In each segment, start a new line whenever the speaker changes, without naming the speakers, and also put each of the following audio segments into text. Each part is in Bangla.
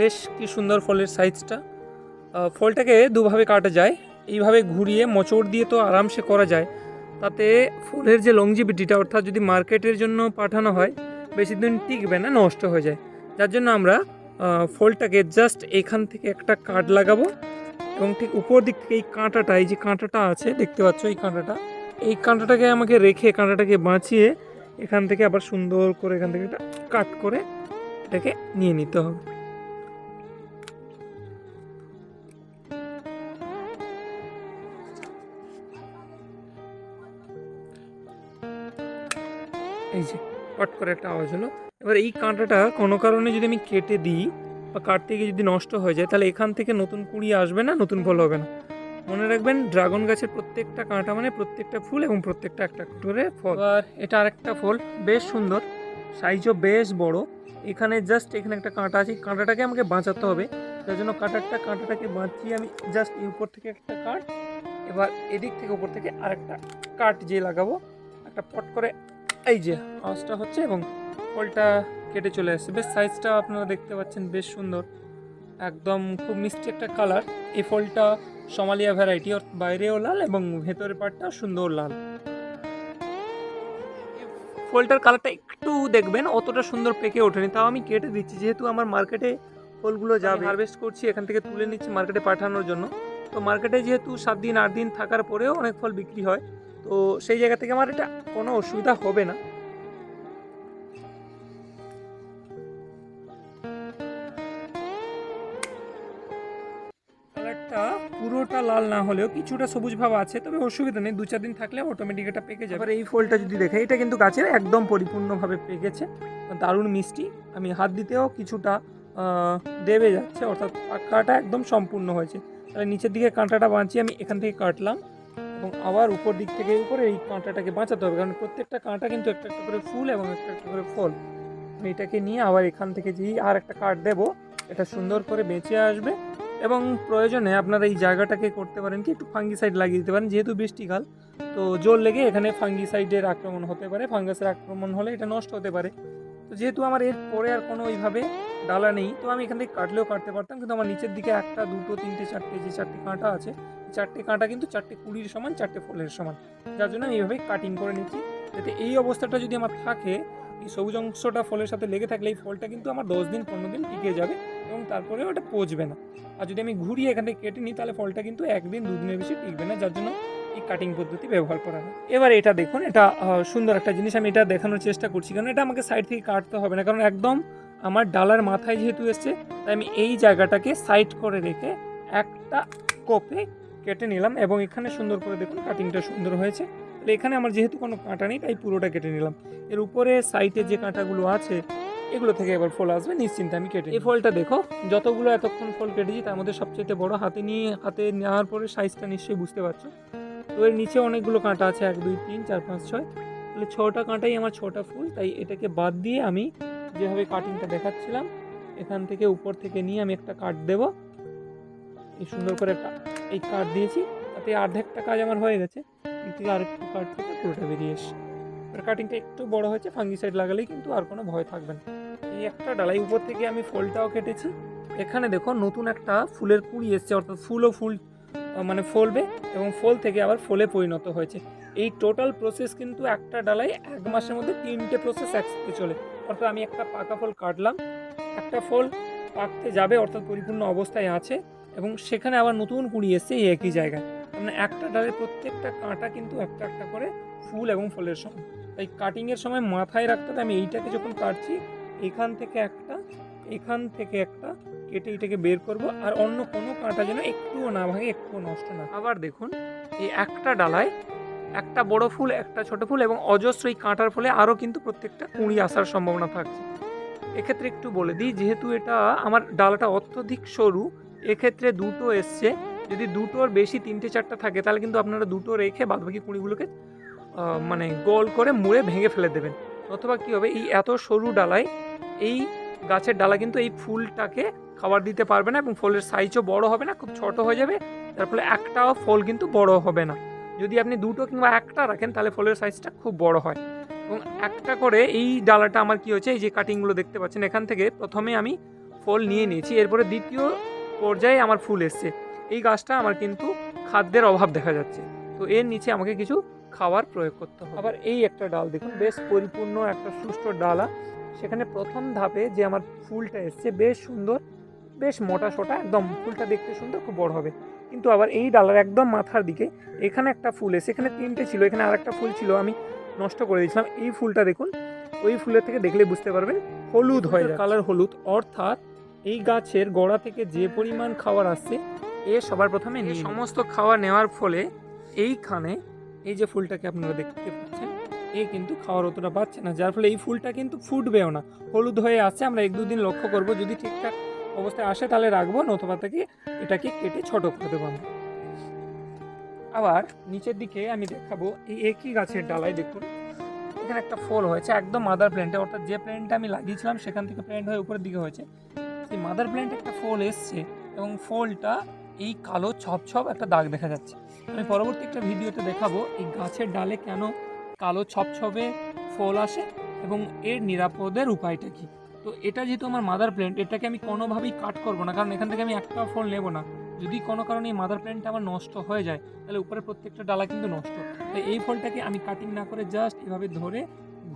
বেশ কি সুন্দর ফলের সাইজটা। ফলটাকে দুভাবে কাটা যায়, এইভাবে ঘুরিয়ে মোচড় দিয়ে তো আরামসে করা যায়। তাতে ফলের যে লংজিভিটিটা, অর্থাৎ যদি মার্কেটের জন্য পাঠানো হয় বেশি দিন টিকবে না, নষ্ট হয়ে যায়। যার জন্য আমরা ফলটাকে জাস্ট এখান থেকে একটা কাট লাগাবো এবং ঠিক উপর দিক থেকে এই কাঁটাটা, এই যে কাঁটাটা আছে দেখতে পাচ্ছ, এই কাঁটাটাকে আমাকে রেখে, কাঁটাটাকে বাঁচিয়ে এখান থেকে আবার সুন্দর করে এখান থেকে একটা কাট করে এটাকে নিয়ে নিতে হবে। এই যে কট করে একটা আওয়াজ হলো। এবার এই কাঁটাটা কোনো কারণে যদি আমি কেটে দিই বা কাটতে গিয়ে যদি নষ্ট হয়ে যায়, তাহলে এখান থেকে নতুন কুঁড়ি আসবে না, নতুন ফল হবে না। মনে রাখবেন, ড্রাগন গাছের প্রত্যেকটা কাঁটা মানে প্রত্যেকটা ফুল এবং প্রত্যেকটা একটা করে ফল। আর এটা আরেকটা ফল, বেশ সুন্দর, সাইজও বেশ বড়। এখানে জাস্ট এখানে একটা কাঁটা আছে, কাঁটাটাকে আমাকে বাঁচাতে হবে। তার জন্য কাঁটাটাকে বাঁচিয়ে আমি জাস্ট এই উপর থেকে একটা কাট, এবার এদিক থেকে উপর থেকে আরেকটা কাট যে লাগাবো, একটা পট করে এই যে আওয়াজটা হচ্ছে এবং ফলটা কেটে চলে আসছে। বেশ সাইজটা আপনারা দেখতে পাচ্ছেন, বেশ সুন্দর, একদম খুব মিষ্টি একটা কালার। এই ফলটা সোমালিয়া ভ্যারাইটি, ওর বাইরেও লাল এবং ভেতরের পাটটা সুন্দর লাল। ফলটার কালারটা একটু দেখবেন অতটা সুন্দর পেকে ওঠেনি, তাও আমি কেটে দিচ্ছি যেহেতু আমার মার্কেটে ফলগুলো যাবে, হারভেস্ট করছি, এখান থেকে তুলে নিচ্ছি মার্কেটে পাঠানোর জন্য। তো মার্কেটে যেহেতু 7 দিন 8 দিন থাকার পরেও অনেক ফল বিক্রি হয়, তো সেই জায়গা থেকে আমার এটা কোনো অসুবিধা হবে না। কালারটা পুরোটা লাল না হলেও কিছুটা সবুজ ভাব আছে, তবে অসুবিধা নেই, 2-4 দিন থাকলে অটোমেটিক এটা পেকে যাবে। এবার এই ফলটা যদি দেখে, এটা কিন্তু গাছের একদম পরিপূর্ণভাবে পেকেছে, দারুণ মিষ্টি। আমি হাত দিতেও কিছুটা দেবে যাচ্ছে, অর্থাৎ পাকাটা একদম সম্পূর্ণ হয়েছে। তাহলে নিচের দিকে কাঁটাটা বাঁচিয়ে আমি এখান থেকে কাটলাম এবং আবার উপর দিক থেকে উপরে এই কাঁটাটাকে বাঁচাতে হবে, কারণ প্রত্যেকটা কাঁটা কিন্তু একটা একটা করে ফুল এবং একটা একটা করে ফল। আমি এটাকে নিয়ে আবার এখান থেকে যেই আর একটা কাট দেবো, এটা সুন্দর করে বেঁচে আসবে। এবং প্রয়োজনে আপনারা এই জায়গাটাকে করতে পারেন কি, একটু ফাঙ্গিসাইড লাগিয়ে দিতে পারেন, যেহেতু বৃষ্টিকাল, তো জল লেগে এখানে ফাঙ্গিসাইডের আক্রমণ হতে পারে, ফাঙ্গাসের আক্রমণ হলে এটা নষ্ট হতে পারে। তো যেহেতু আমার এর পরে আর কোনো ওইভাবে ডালা নেই, তো আমি এখান থেকে কাটলেও কাটতে পারতাম, কিন্তু আমার নিচের দিকে 1 2 3 4 যে 4টি কাঁটা আছে, 4টে কাঁটা কিন্তু 4টে কুড়ির সমান, 4টে ফলের সমান, যার জন্য আমি এইভাবে কাটিং করে নিচ্ছি। যাতে এই অবস্থাটা যদি আমার থাকে, এই সবুজ অংশটা ফলের সাথে লেগে থাকলে এই ফলটা কিন্তু আমার 10 দিন 15 দিন টিকে যাবে এবং তারপরেও ওটা পচবে না। আর যদি আমি ঘুরিয়ে এখান থেকে কেটে নিই, তাহলে ফলটা কিন্তু 1 দিন 2 দিনের বেশি টিকবে না, যার জন্য এই কাটিং পদ্ধতি ব্যবহার করা হয়। এবার এটা দেখুন, এটা সুন্দর একটা জিনিস, আমি এটা দেখানোর চেষ্টা করছি, কারণ এটা আমাকে সাইড থেকে কাটতে হবে না, কারণ একদম আমার ডালার মাথায় যেহেতু এসছে, তাই আমি এই জায়গাটাকে সাইড করে রেখে একটা কোপে কেটে নিলাম এবং এখানে সুন্দর করে দেখুন কাটিংটা সুন্দর হয়েছে। তাহলে এখানে আমার যেহেতু কোনো কাঁটা নেই, তাই পুরোটা কেটে নিলাম। এর উপরে সাইডে যে কাঁটাগুলো আছে, এগুলো থেকে এবার ফল আসবে নিশ্চিন্তে, আমি কেটে এই ফলটা দেখো, যতগুলো এতক্ষণ ফল কেটেছি তার মধ্যে সবচেয়ে বড়, হাতে নেওয়ার পরে সাইজটা নিশ্চয়ই বুঝতে পারছো। তো এর নিচে অনেকগুলো কাঁটা আছে, 1 2 3 4 5 6, তাহলে 6টা কাঁটাই আমার 6টা ফুল। তাই এটাকে বাদ দিয়ে আমি যেভাবে কাটিংটা দেখাচ্ছিলাম, এখান থেকে উপর থেকে নিয়ে আমি একটা কাট দেব, এই সুন্দর করে একটা এই কাট দিয়েছি, তাতে অর্ধেকটা কাজ আমার হয়ে গেছে। এর থেকে আরেকটু কাট থেকে পুরোটা বেরিয়ে এসছে। এবার কাটিংটা একটু বড় হয়েছে, ফাঙ্গিসাইড লাগালেই কিন্তু আর কোনো ভয় থাকবে না। এই একটা ডালাই উপর থেকে আমি ফলটাও কেটেছি। এখানে দেখো নতুন একটা ফুলের কুঁড়ি এসছে, অর্থাৎ ফুল মানে ফলবে এবং ফল থেকে আবার ফলে পরিণত হয়েছে। এই টোটাল প্রসেস কিন্তু একটা ডালাই 1 মাসের মধ্যে 3টে প্রসেস একসাথে চলে। অর্থাৎ আমি একটা পাকা ফল কাটলাম, একটা ফল পাকতে যাবে, অর্থাৎ পরিপূর্ণ অবস্থায় আছে, এবং সেখানে আবার নতুন কুঁড়ি এসছে এই একই জায়গায়। মানে একটা ডালের প্রত্যেকটা কাঁটা কিন্তু একটা একটা করে ফুল এবং ফলের সমান। তাই কাটিংয়ের সময় মাথায় রাখতে হবে, আমি এইটাকে যখন কাটছি এখান থেকে একটা কেটে এটাকে বের করব, আর অন্য কোনো কাঁটা যেন একটুও না ভাঙে, একটুও নষ্ট না। আবার দেখুন, এই একটা ডালায় একটা বড় ফুল, একটা ছোট ফুল এবং অজস্র এই কাঁটার ফলে আরও কিন্তু প্রত্যেকটা কুঁড়ি আসার সম্ভাবনা থাকছে। এক্ষেত্রে একটু বলে দিই, যেহেতু এটা আমার ডালাটা অত্যধিক সরু, এক্ষেত্রে দুটো এসছে, যদি দুটোর বেশি 3টে 4টা থাকে, তাহলে কিন্তু আপনারা দুটো রেখে বাদবাকি কুঁড়িগুলোকে মানে গোল করে মুড়ে ভেঙে ফেলে দেবেন। অথবা কী হবে, এই এত সরু ডালায় এই গাছের ডালা কিন্তু এই ফুলটাকে খাবার দিতে পারবে না এবং ফলের সাইজও বড় হবে না, খুব ছোট হয়ে যাবে, যার ফলে একটাও ফল কিন্তু বড় হবে না। যদি আপনি দুটো কিংবা একটা রাখেন, তাহলে ফলের সাইজটা খুব বড় হয়। এবং একটা করে এই ডালাটা আমার কি হয়েছে, এই যে কাটিংগুলো দেখতে পাচ্ছেন, এখান থেকে প্রথমে আমি ফল নিয়ে নিয়েছি। এরপরে দ্বিতীয় পর্যায়ে আমার ফুল এসছে। এই গাছটা আমার কিন্তু খাদ্যের অভাব দেখা যাচ্ছে, তো এর নিচে আমাকে কিছু খাওয়ার প্রয়োগ করতে হবে। আবার এই একটা ডাল দেখুন, বেশ পরিপূর্ণ একটা সুষ্ঠু ডালা। সেখানে প্রথম ধাপে যে আমার ফুলটা এসছে বেশ সুন্দর, বেশ মোটা সোটা, একদম ফুলটা দেখতে সুন্দর, খুব বড় হবে। কিন্তু আবার এই ডালার একদম মাথার দিকে এখানে একটা ফুল এসে, এখানে 3টে ছিল, এখানে আর একটা ফুল ছিল, আমি নষ্ট করে দিয়েছিলাম। এই ফুলটা দেখুন, ওই ফুলের থেকে দেখলে বুঝতে পারবেন হলুদ হয়ে যাচ্ছে, কালার হলুদ। অর্থাৎ এই গাছের গোড়া থেকে যে পরিমাণ খাবার আসছে এ সবার প্রথমে সমস্ত খাওয়া নেওয়ার ফলে এইখানে এই যে ফুলটাকে আপনারা দেখতে পাচ্ছেন, এ কিন্তু খাওয়ার অতটা পাচ্ছে না, যার ফলে এই ফুলটা কিন্তু ফুটবেও না, হলুদ হয়ে আসছে। আমরা 1-2 দিন লক্ষ্য করব, যদি ঠিকঠাক অবস্থায় আসে তাহলে রাখবো, নতুবা থেকে এটাকে কেটে ছোট করে দেবো আমরা। আবার নিচের দিকে আমি দেখাবো, এই একই গাছের ডালায় দেখুন এখানে একটা ফল হয়েছে একদম মাদার প্ল্যান্টে, অর্থাৎ যে প্ল্যান্টটা আমি লাগিয়েছিলাম সেখান থেকে প্ল্যান্ট হয়ে উপরের দিকে হয়েছে। সেই মাদার প্ল্যান্টে একটা ফল এসছে এবং ফলটা এই কালো ছপ একটা দাগ দেখা যাচ্ছে। আমি পরবর্তী একটা ভিডিওতে দেখাবো এই গাছের ডালে কেন কালো ছপে ফল আসে এবং এর নিরাপদের উপায়টা কী। তো এটা যেহেতু আমার মাদার প্ল্যান্ট, এটাকে আমি কোনোভাবেই কাট করবো না, কারণ এখান থেকে আমি একটা ফল নেব না। যদি কোনো কারণে এই মাদার প্ল্যান্টটা আমার নষ্ট হয়ে যায় তাহলে উপরে প্রত্যেকটা ডালা কিন্তু নষ্ট। তাই এই ফলটাকে আমি কাটিং না করে জাস্ট এভাবে ধরে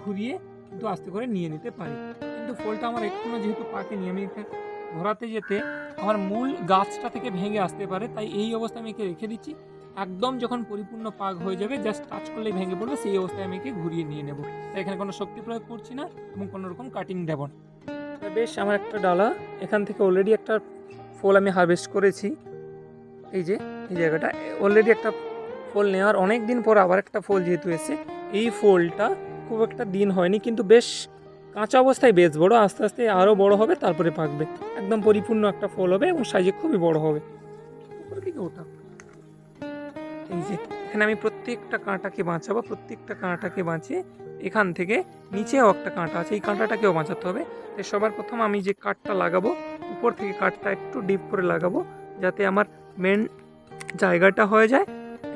ঘুরিয়ে কিন্তু আস্তে করে নিয়ে নিতে পারি। কিন্তু ফলটা আমার এখনও যেহেতু পাকেনি, আমি ঘোরাতে যেতে আমার মূল গাছটা থেকে ভেঙে আসতে পারে, তাই এই অবস্থায় আমি একে রেখে দিচ্ছি। একদম যখন পরিপূর্ণ পাক হয়ে যাবে, জাস্ট টাচ করলেই ভেঙে পড়বে, সেই অবস্থায় আমি একে ঘুরিয়ে নিয়ে নেব। তাই এখানে কোনো শক্তি প্রয়োগ করছি না এবং কোনো রকম কাটিং দেব না। বেশ, আমার একটা ডালা এখান থেকে অলরেডি একটা ফল আমি হারভেস্ট করেছি। এই যে এই জায়গাটা অলরেডি একটা ফল নেওয়ার অনেক দিন পর আবার একটা ফল যেহেতু এসে, এই ফলটা খুব একটা দিন হয়নি, কিন্তু বেশ কাঁচা অবস্থায় বেশ বড়, আস্তে আস্তে আরও বড় হবে, তারপরে পাকবে, একদম পরিপূর্ণ একটা ফল হবে এবং সাইজে খুবই বড় হবে। ওটা এই যে এখানে আমি প্রত্যেকটা কাঁটাকে বাঁচাবো, প্রত্যেকটা কাঁটাকে বাঁচিয়ে এখান থেকে নিচেও একটা কাঁটা আছে, এই কাঁটাটাকেও বাঁচাতে হবে। তাই সবার প্রথম আমি যে কাঠটা লাগাবো, উপর থেকে কাঠটা একটু ডিপ করে লাগাবো, যাতে আমার মেন জায়গাটা হয়ে যায়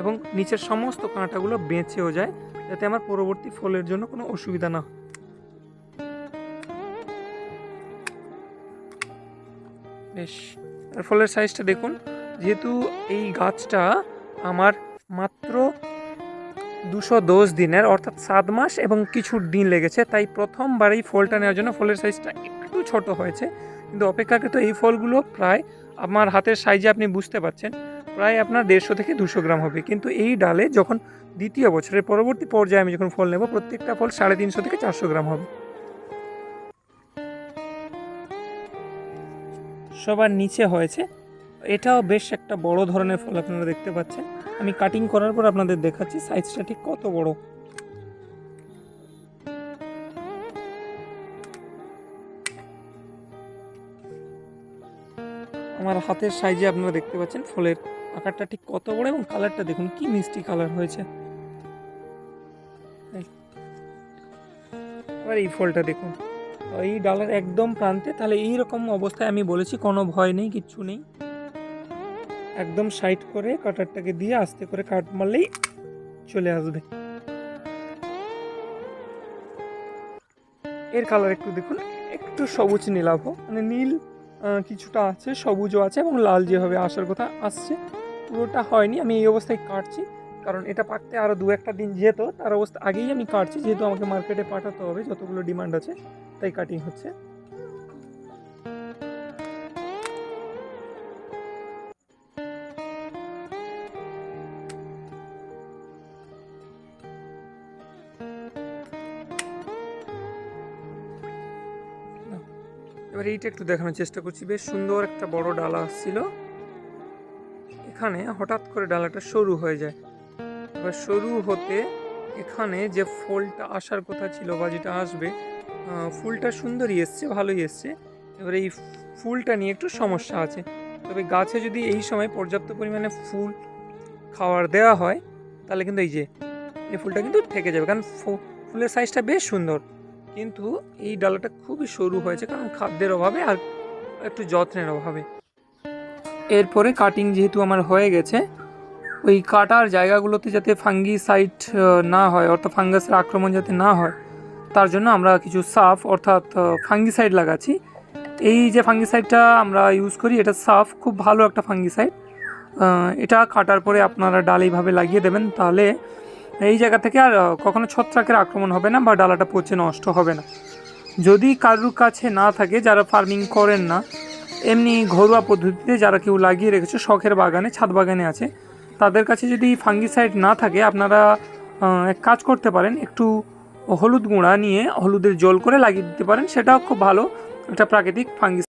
এবং নিচের সমস্ত কাঁটাগুলো বেঁচেও যায়, যাতে আমার পরবর্তী ফলের জন্য কোনো অসুবিধা না হয়। বেশ, আর ফলের সাইজটা দেখুন, যেহেতু এই গাছটা আমার মাত্র 210 দিনের, অর্থাৎ 7 মাস এবং কিছু দিন লেগেছে, তাই প্রথমবারেই ফলটা নেওয়ার জন্য ফলের সাইজটা একটু ছোট হয়েছে। কিন্তু অপেক্ষাকৃত এই ফলগুলো প্রায় আমার হাতের সাইজে আপনি বুঝতে পারছেন, প্রায় আপনার 150 থেকে 200 গ্রাম হবে। কিন্তু এই ডালে যখন দ্বিতীয় বছরের পরবর্তী পর্যায়ে আমি যখন ফল নেব, প্রত্যেকটা ফল 350 থেকে 400 গ্রাম হবে। সবার নিচে হয়েছে, এটাও বেশ একটা বড় ধরনের ফল আপনারা দেখতে পাচ্ছেন। আমি কাটিং করার পর আপনাদের দেখাচ্ছি সাইজটা ঠিক কত বড়। আমার হাতের সাইজে আপনারা দেখতে পাচ্ছেন ফলের আকারটা ঠিক কত বড় এবং কালারটা দেখুন কি মিষ্টি কালার হয়েছে। এবার এই ফলটা দেখুন, এই ডালের একদম প্রান্তে, তাহলে এইরকম অবস্থায় আমি বলেছি কোনো ভয় নেই, কিচ্ছু নেই। একদম সাইড করে কাটারটাকে দিয়ে আস্তে করে কাট মারলেই চলে আসবে। এর কালার একটু দেখুন, একটু সবুজ নীলাভ, মানে নীল কিছুটা আছে, সবুজও আছে এবং লাল যেভাবে আসার কথা আসছে, পুরোটা হয়নি। আমি এই অবস্থায় কাটছি, কারণ এটা পাকতে আরও 2-1 দিন যেত, তার অবস্থা আগেই আমি কাটছি, যেহেতু আমাকে মার্কেটে পাঠাতে হবে, যতগুলো ডিমান্ড আছে তাই কাটিং হচ্ছে। এবার এইটা একটু দেখানোর চেষ্টা করছি, বেশ সুন্দর একটা বড় ডালা আসছিল, এখানে হঠাৎ করে ডালাটা সরু হয়ে যায়। এবার সরু হতে এখানে যে ফলটা আসার কথা ছিল বা যেটা আসবে, ফুলটা সুন্দরই এসছে, ভালোই এসছে। এবার এই ফুলটা নিয়ে একটু সমস্যা আছে, তবে গাছে যদি এই সময় পর্যাপ্ত পরিমাণে ফুল খাওয়ার দেওয়া হয় তাহলে কিন্তু এই ফুলটা কিন্তু থেকে যাবে, কারণ ফুলের সাইজটা বেশ সুন্দর, কিন্তু এই ডালাটা খুবই সরু হয়েছে, কারণ খাদ্যের অভাবে আর একটু যত্নের অভাবে। এরপরে কাটিং যেহেতু আমার হয়ে গেছে, ওই কাটার জায়গাগুলোতে যাতে ফাঙ্গিসাইড না হয়, অর্থাৎ ফাঙ্গাসের আক্রমণ যাতে না হয়, তার জন্য আমরা কিছু সাফ অর্থাৎ ফাঙ্গিসাইড লাগাচ্ছি। এই যে ফাঙ্গিসাইডটা আমরা ইউজ করি এটা সাফ, খুব ভালো একটা ফাঙ্গিসাইড। এটা কাটার পরে আপনারা ডাল এইভাবে লাগিয়ে দেবেন, তাহলে এই জায়গা থেকে আর কখনো ছত্রাকের আক্রমণ হবে না বা ডালাটা পচে নষ্ট হবে না। যদি কারুর কাছে না থাকে, যারা ফার্মিং করেন না, এমনি ঘরোয়া পদ্ধতিতে যারা কেউ লাগিয়ে রেখেছে শখের বাগানে, ছাদ বাগানে আছে, তাদের কাছে যদি ফাঙ্গিসাইড না থাকে, আপনারা এক কাজ করতে পারেন, একটু হলুদ গুঁড়া নিয়ে হলুদের জল করে লাগিয়ে দিতে পারেন। সেটাও খুব ভালো একটা প্রাকৃতিক ফাঙ্গিসাইড।